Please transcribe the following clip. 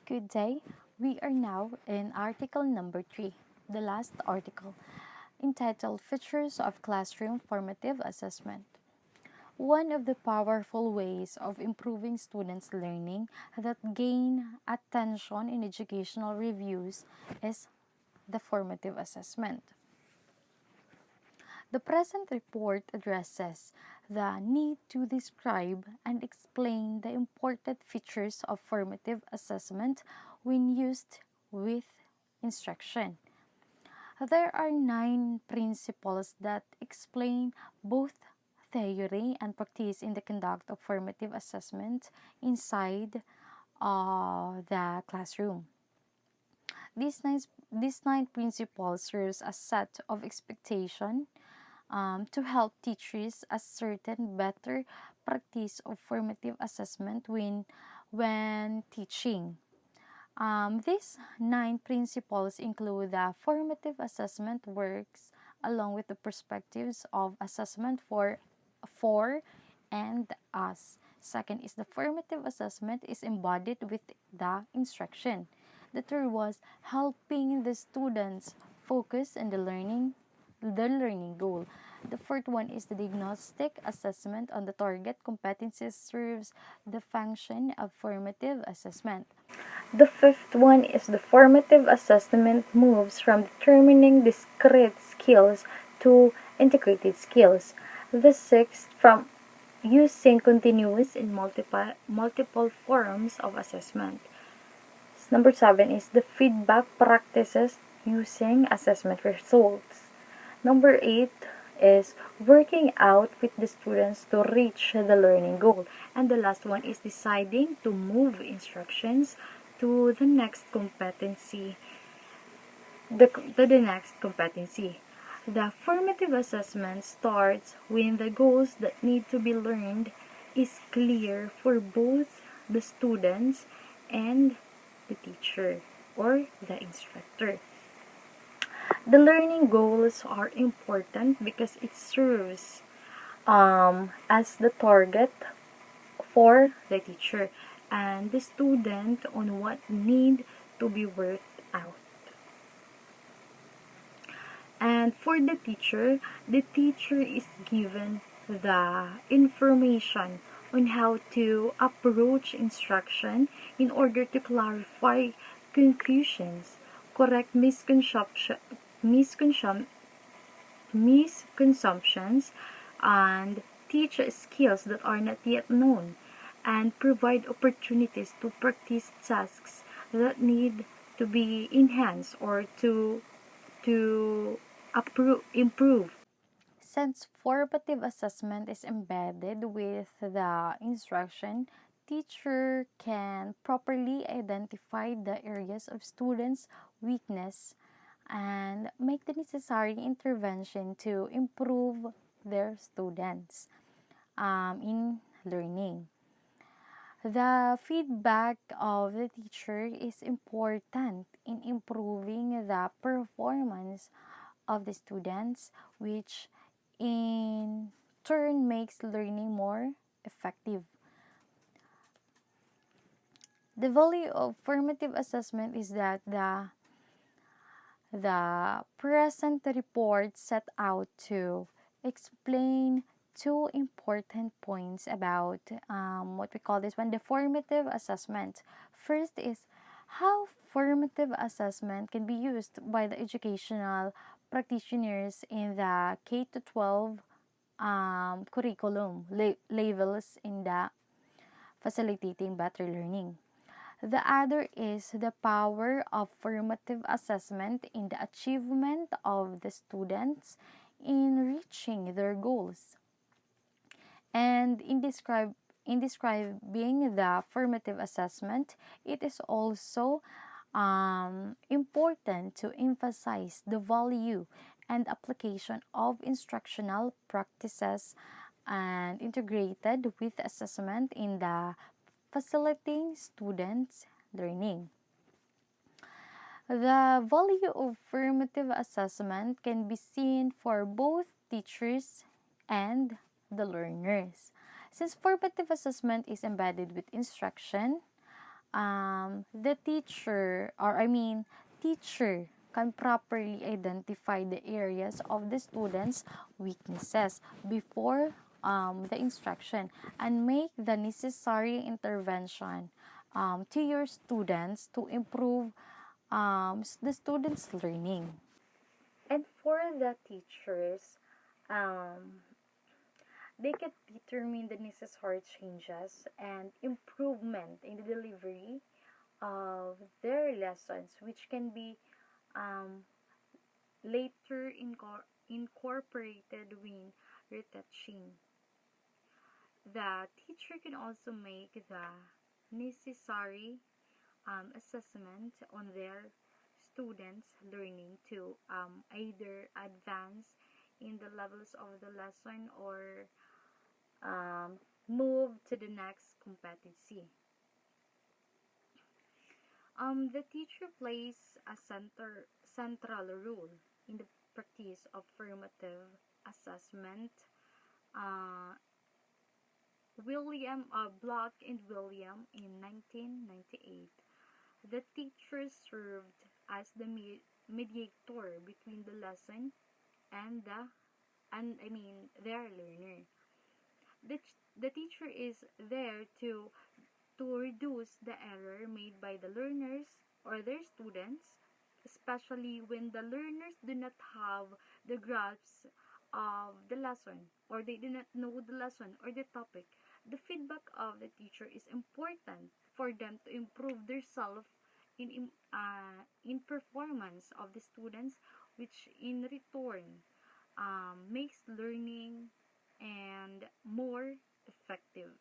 Good day. We are now in article number 3, the last article, entitled Features of Classroom Formative Assessment. One of the powerful ways of improving students' learning that gain attention in educational reviews is the formative assessment. The present report addresses the need to describe and explain the important features of formative assessment when used with instruction. There are 9 principles that explain both theory and practice in the conduct of formative assessment inside the classroom. These nine principles serves as set of expectation to help teachers ascertain better practice of formative assessment when teaching. These 9 principles include the formative assessment works along with the perspectives of assessment for and us. Second is the formative assessment is embodied with the instruction. The third was helping the students focus on the learning goal. The fourth one is the diagnostic assessment on the target competencies serves the function of formative assessment. The fifth one is the formative assessment moves from determining discrete skills to integrated skills. The sixth from using continuous and multiple forms of assessment. Number 7 is the feedback practices using assessment results. Number 8 is working out with the students to reach the learning goal. And the last one is deciding to move instructions to the next competency. The next competency. The formative assessment starts when the goals that need to be learned is clear for both the students and the teacher or the instructor. The learning goals are important because it serves as the target for the teacher and the student on what need to be worked out. And for the teacher is given the information on how to approach instruction in order to clarify confusions, correct misconceptions, and teach skills that are not yet known, and provide opportunities to practice tasks that need to be enhanced or to improve. Since formative assessment is embedded with the instruction, teacher can properly identify the areas of students' weakness and make the necessary intervention to improve their students in learning. The feedback of the teacher is important in improving the performance of the students, which in turn makes learning more effective. The value of formative assessment is that the present report set out to explain 2 important points about what we call this one, the formative assessment. First is how formative assessment can be used by the educational practitioners in the K to 12 curriculum levels in the facilitating better learning. The other is the power of formative assessment in the achievement of the students in reaching their goals. And in describing the formative assessment, it is also important to emphasize the value and application of instructional practices and integrated with assessment in the facilitating students' learning. The value of formative assessment can be seen for both teachers and the learners. Since formative assessment is embedded with instruction, the teacher, or I mean, teacher can properly identify the areas of the students' weaknesses before the instruction and make the necessary intervention to your students to improve the students' learning. And for the teachers, um, they can determine the necessary changes and improvement in the delivery of their lessons, which can be um, later incorporated when retouching. The teacher can also make the necessary assessment on their students' learning to either advance in the levels of the lesson or um, move to the next competency. The teacher plays a central role in the practice of formative assessment. Uh, Block and William in 1998. The teacher served as the mediator between the lesson and their learner. The teacher is there to reduce the error made by the learners or their students, especially when the learners do not have the grasp of the lesson or they do not know the lesson or the topic. The feedback of the teacher is important for them to improve themselves in performance of the students, which in return makes learning and more effective.